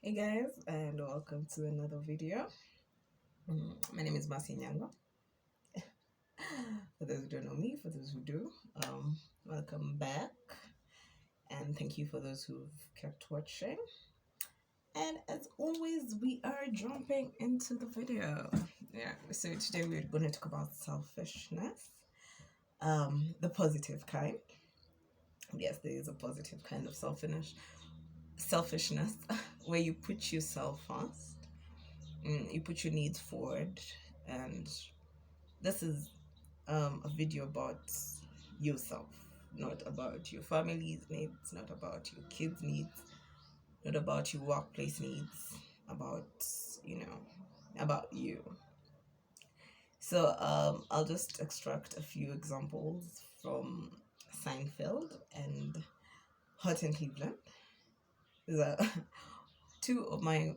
Hey guys, and welcome to another video. My name is Masi Nyango. For those who don't know me, for those who do, welcome back, and thank you for those who've kept watching. And as always, we are jumping into the video. Yeah, so today we're going to talk about selfishness, the positive kind. Yes, there is a positive kind of selfishness, where you put yourself first, you put your needs forward, and this is a video about yourself, not about your family's needs, not about your kids' needs, not about your workplace needs, about, you know, about you. So I'll just extract a few examples from Seinfeld and Hot in Cleveland. These are two of my,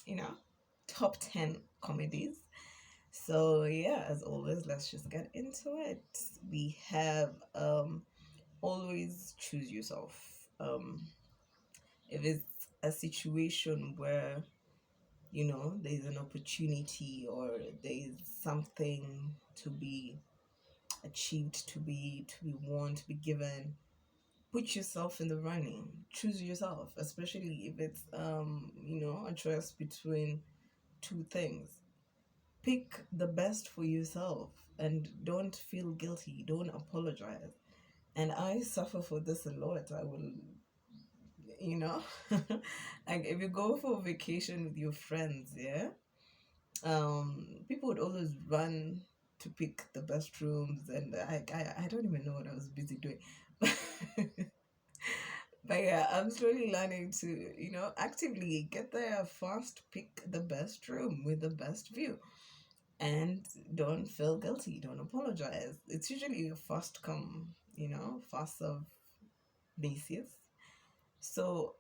you know, top 10 comedies. So yeah, as always, let's just get into it. We have always choose yourself. Um, if it's a situation where there's an opportunity or there's something to be achieved, to be won, to be given, put yourself in the running. Choose yourself, especially if it's a choice between two things. Pick the best for yourself and don't feel guilty. Don't apologize. And I suffer for this a lot. I will, you know, like if you go for vacation with your friends, yeah, people would always run to pick the best rooms, and I don't even know what I was busy doing. But yeah, I'm slowly learning to, actively get there first, pick the best room with the best view, and don't feel guilty, don't apologize. It's usually a fast come, fast serve basis. So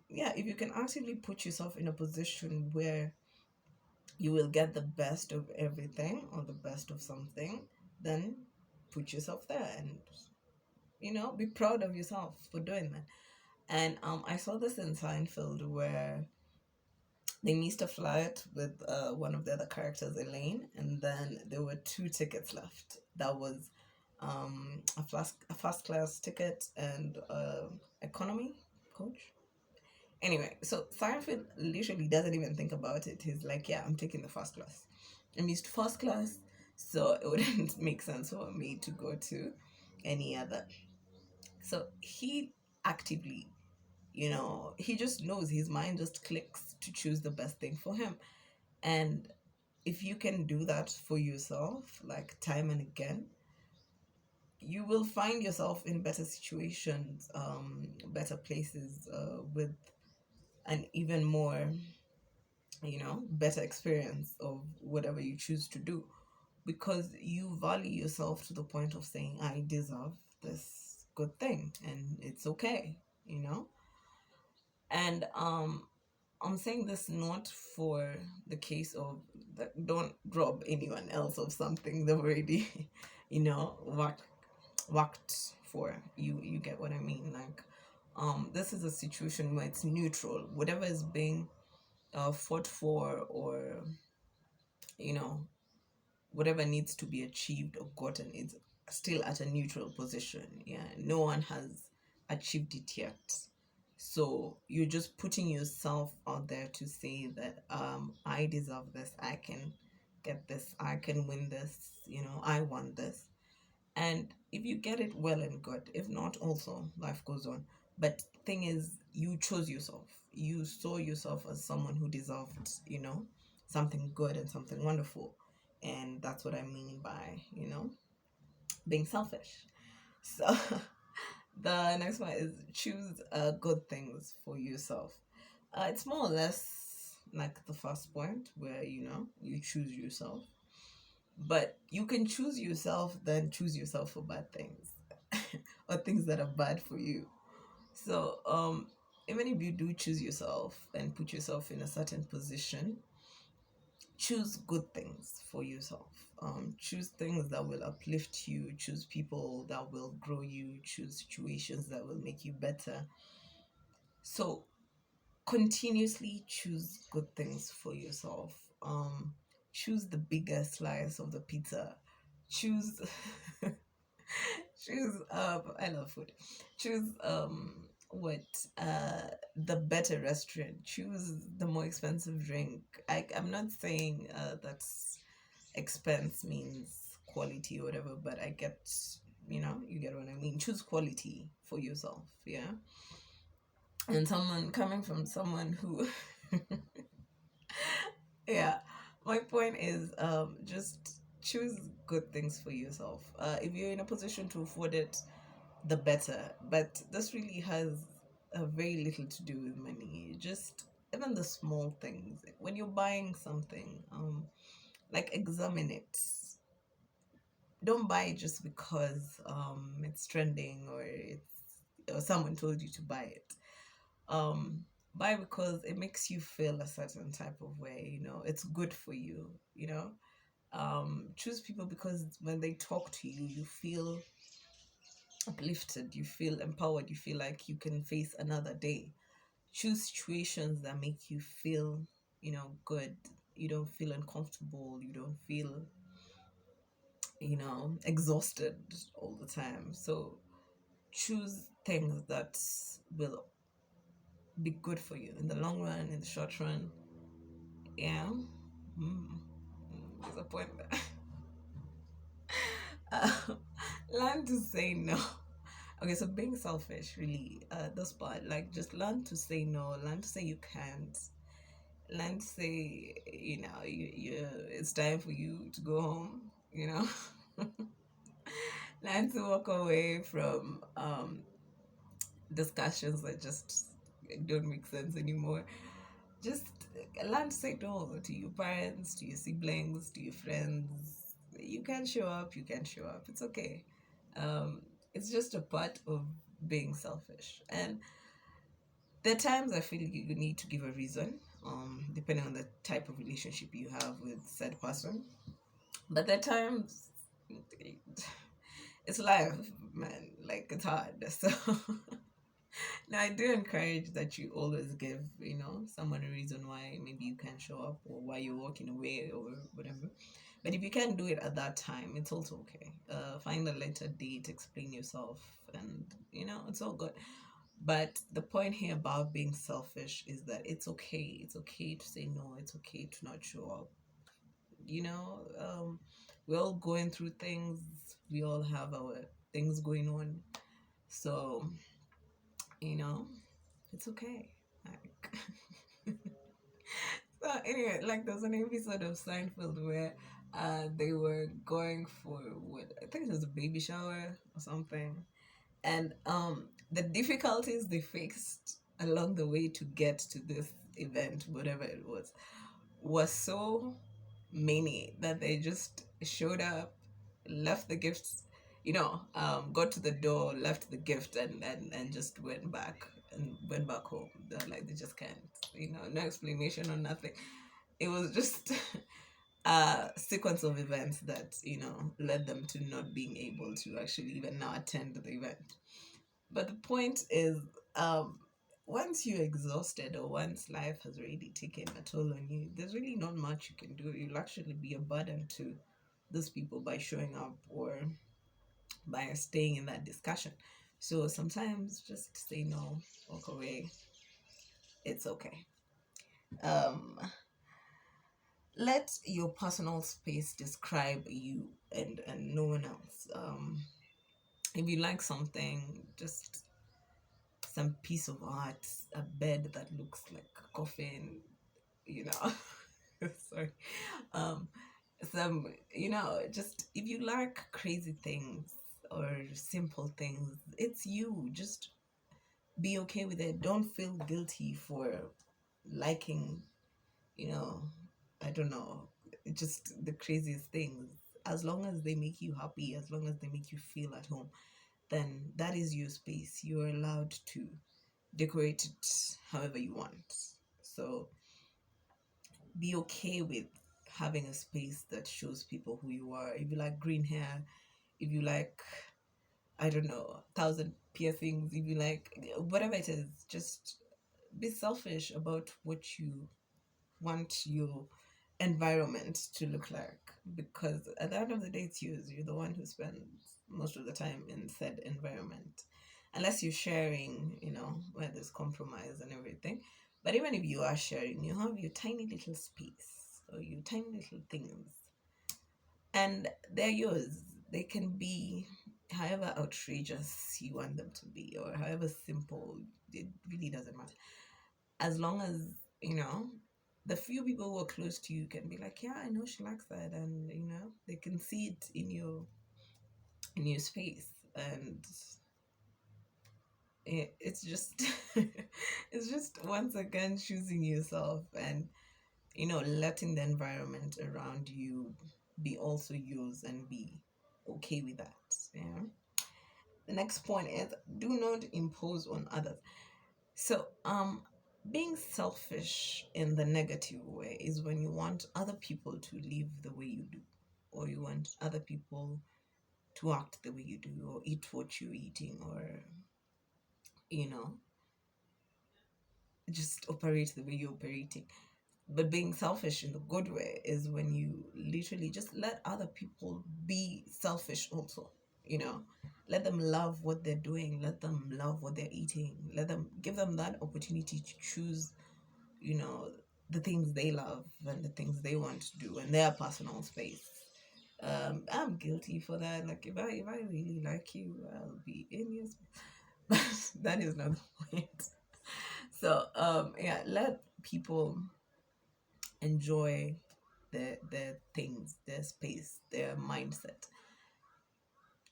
yeah, if you can actively put yourself in a position where you will get the best of everything or the best of something, then put yourself there and be proud of yourself for doing that. And I saw this in Seinfeld where they missed a flight with one of the other characters, Elaine, and then there were two tickets left. That was a first class ticket and economy coach. Anyway, so Seinfeld literally doesn't even think about it. He's like, yeah, I'm taking the first class. I missed first class, so it wouldn't make sense for me to go to any other. So he actively, he just knows, his mind just clicks to choose the best thing for him. And if you can do that for yourself, like time and again, you will find yourself in better situations, better places, with an even more, better experience of whatever you choose to do, because you value yourself to the point of saying, I deserve this good thing and it's okay, you know? And I'm saying this not for the case of that, don't rob anyone else of something they've already, worked for. You get what I mean? Like, this is a situation where it's neutral. Whatever is being fought for, or you know whatever needs to be achieved or gotten, is still at a neutral position. Yeah, no one has achieved it yet. So you're just putting yourself out there to say that I deserve this, I can get this, I can win this, I want this. And if you get it, well and good. If not, also life goes on. But thing is, you chose yourself. You saw yourself as someone who deserved, something good and something wonderful. And that's what I mean by, being selfish. So the next one is choose good things for yourself. It's more or less like the first point where, you choose yourself. But you can choose yourself, then choose yourself for bad things or things that are bad for you. So even if you do choose yourself and put yourself in a certain position, choose good things for yourself. Choose things that will uplift you, choose people that will grow you, choose situations that will make you better. So Continuously choose good things for yourself. Choose the bigger slice of the pizza. Choose choose I love food. Choose what the better restaurant. Choose the more expensive drink. I'm not saying that's expense means quality or whatever, but I get, you get what I mean. Choose quality for yourself, yeah. And someone coming from someone who yeah, my point is just choose good things for yourself. If you're in a position to afford it, the better. But this really has very little to do with money. Just even the small things. When you're buying something, like examine it. Don't buy it just because it's trending or someone told you to buy it. Um, Buy because it makes you feel a certain type of way. It's good for you. Choose people because when they talk to you, you feel uplifted, you feel empowered, you feel like you can face another day. Choose situations that make you feel, good. You don't feel uncomfortable, you don't feel, exhausted all the time. So choose things that will be good for you in the long run, in the short run. Yeah. Mm. Disappointment. uh, Learn to say no. Okay, so being selfish, really, this part, like, just learn to say no, learn to say you can't, learn to say, it's time for you to go home, learn to walk away from discussions that just don't make sense anymore. Just learn to say no to your parents, to your siblings, to your friends. You can show up, you can show up. It's okay. Um, it's just a part of being selfish. And there are times I feel you need to give a reason, depending on the type of relationship you have with said person. But there are times it's life, man. Like, it's hard. So now I do encourage that you always give, someone a reason why maybe you can't show up or why you're walking away or whatever. But if you can't do it at that time, it's also okay. Find a later date, explain yourself, and it's all good. But the point here about being selfish is that it's okay. It's okay to say no. It's okay to not show up. You know, um, we're all going through things. We all have our things going on. So, you know, it's okay. Like, so anyway, like there's an episode of Seinfeld where they were going for what I think it was a baby shower or something, and the difficulties they faced along the way to get to this event, whatever it was so many that they just showed up, left the gifts, got to the door, left the gift, and just went back home. They're like, they just can't, no explanation or nothing. It was just a sequence of events that led them to not being able to actually even now attend the event. But the point is, um, once you're exhausted or once life has already taken a toll on you, there's really not much you can do. You'll actually be a burden to those people by showing up or by staying in that discussion. So sometimes just say no, walk away. It's okay. Um, let your personal space describe you and no one else. If you like something, just some piece of art, a bed that looks like a coffin, you know. Sorry. Um, just if you like crazy things or simple things, it's you. Just be okay with it. Don't feel guilty for liking, you know, I don't know, just the craziest things. As long as they make you happy, as long as they make you feel at home, then that is your space. You're allowed to decorate it however you want. So be okay with having a space that shows people who you are. If you like green hair, if you like, I don't know, thousand piercings, if you like whatever it is, just be selfish about what you want your environment to look like, because at the end of the day it's you. You're the one who spends most of the time in said environment, unless you're sharing, where there's compromise and everything. But even if you are sharing, you have your tiny little space or your tiny little things, and they're yours. They can be however outrageous you want them to be, or however simple. It really doesn't matter, as long as you know the few people who are close to you can be like, yeah, I know she likes that, and they can see it in your space. And it's just it's just once again choosing yourself, and letting the environment around you be also yours, and be okay with that. Yeah. The next point is, do not impose on others. So, being selfish in the negative way is when you want other people to live the way you do, or you want other people to act the way you do, or eat what you're eating, or, you know, just operate the way you're operating. But being selfish in the good way is when you literally just let other people be selfish also, you know. Let them love what they're doing, let them love what they're eating, let them give them that opportunity to choose, you know, the things they love and the things they want to do in their personal space. I'm guilty for that. Like, if I really like you, I'll be in your space. But that is not the point. So yeah, let people enjoy their things, their space, their mindset.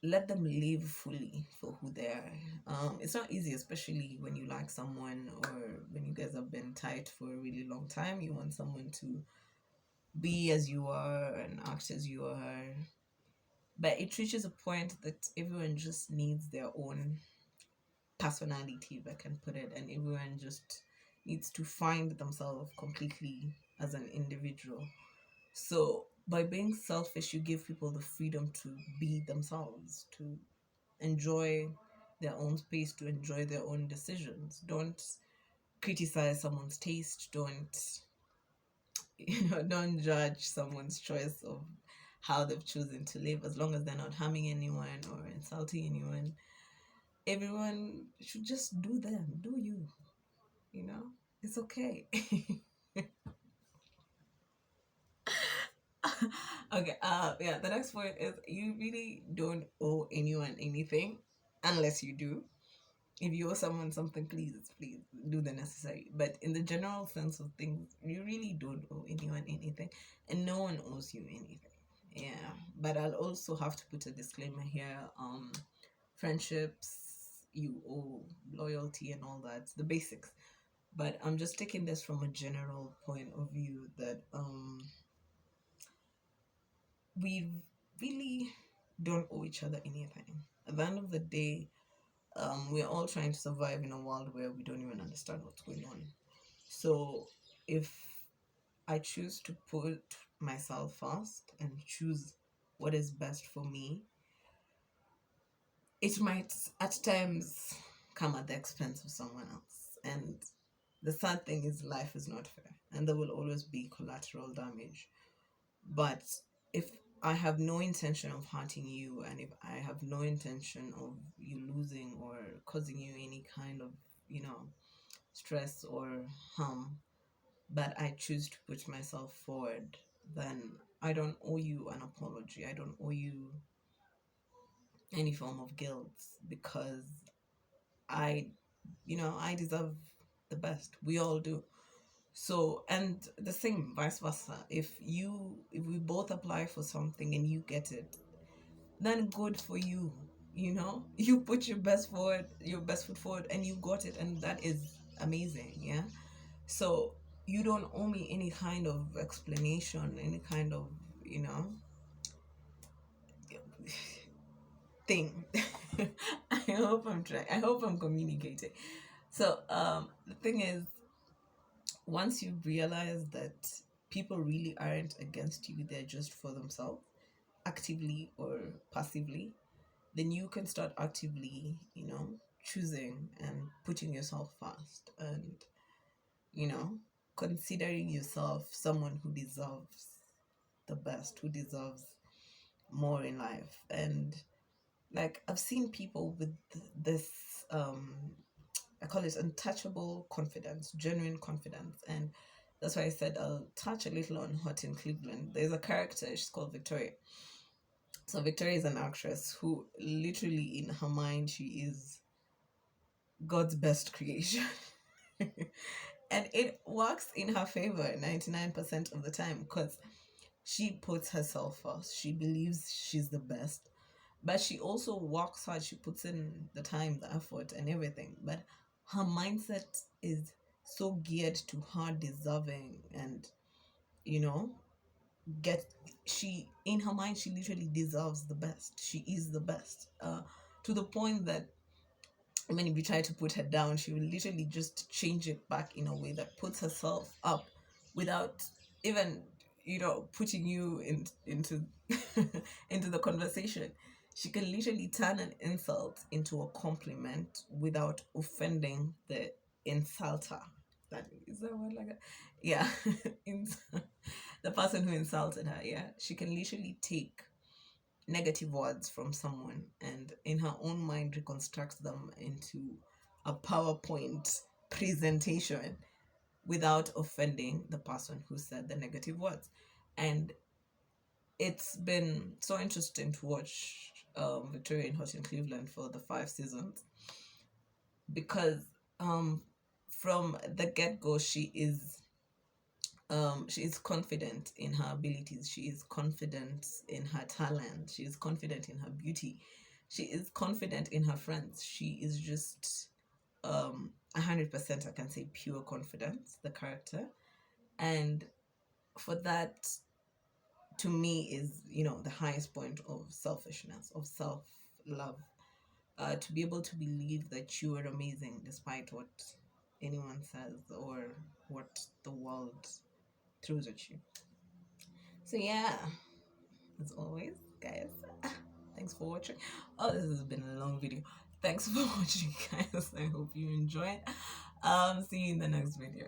Let them live fully for who they are. It's not easy, especially when you like someone, or when you guys have been tight for a really long time. You want someone to be as you are and act as you are. But it reaches a point that everyone just needs their own personality, if I can put it, and everyone just needs to find themselves completely as an individual. So by being selfish, you give people the freedom to be themselves, to enjoy their own space, to enjoy their own decisions. Don't criticize someone's taste. Don't don't judge someone's choice of how they've chosen to live, as long as they're not harming anyone or insulting anyone. Everyone should just do them, do you, you know? It's okay. Okay, yeah, the next point is, you really don't owe anyone anything unless you do. If you owe someone something, please do the necessary. But in the general sense of things, you really don't owe anyone anything, and no one owes you anything. Yeah, but I'll also have to put a disclaimer here. Friendships, you owe loyalty and all that, the basics. But I'm just taking this from a general point of view that we really don't owe each other anything. At the end of the day, we're all trying to survive in a world where we don't even understand what's going on. So if I choose to put myself first and choose what is best for me, it might at times come at the expense of someone else. And the sad thing is, life is not fair, and there will always be collateral damage. But if I have no intention of hurting you, and if I have no intention of you losing or causing you any kind of, stress or harm, but I choose to put myself forward, then I don't owe you an apology. I don't owe you any form of guilt, because I, I deserve the best. We all do. So, and the same vice versa. If we both apply for something and you get it, then good for you. You put your best foot forward, and you got it, and that is amazing. Yeah. So you don't owe me any kind of explanation, any kind of, you know, thing. I hope I'm communicating. So the thing is, once you realize that people really aren't against you, they're just for themselves, actively or passively, then you can start actively, choosing and putting yourself first. And you know, considering yourself someone who deserves the best, who deserves more in life. And like I've seen people with this um I call it untouchable confidence, genuine confidence. And that's why I said I'll touch a little on Hot in Cleveland. There's a character, she's called Victoria. So Victoria is an actress who literally in her mind she is God's best creation. And it works in her favor 99% of the time because she puts herself first. She believes she's the best. But she also works hard. She puts in the time, the effort, and everything. But her mindset is so geared to her deserving and, you know, get she in her mind she literally deserves the best. She is the best. To the point that I mean, if you try to put her down, she will literally just change it back in a way that puts herself up without even, putting you into into the conversation. She can literally turn an insult into a compliment without offending the insulter. That is that word like that? Yeah, Ins- the person who insulted her. Yeah, she can literally take negative words from someone and in her own mind reconstruct them into a PowerPoint presentation without offending the person who said the negative words. And it's been so interesting to watch Victoria in Hot in Cleveland for the 5 seasons because from the get go she is confident in her abilities, she is confident in her talent, she is confident in her beauty, she is confident in her friends, she is just 100%, I can say, pure confidence, the character. And for that, to me, is, the highest point of selfishness, of self love, to be able to believe that you are amazing despite what anyone says or what the world throws at you. So yeah, as always, guys, thanks for watching. Oh, this has been a long video. Thanks for watching, guys. I hope you enjoyed. See you in the next video.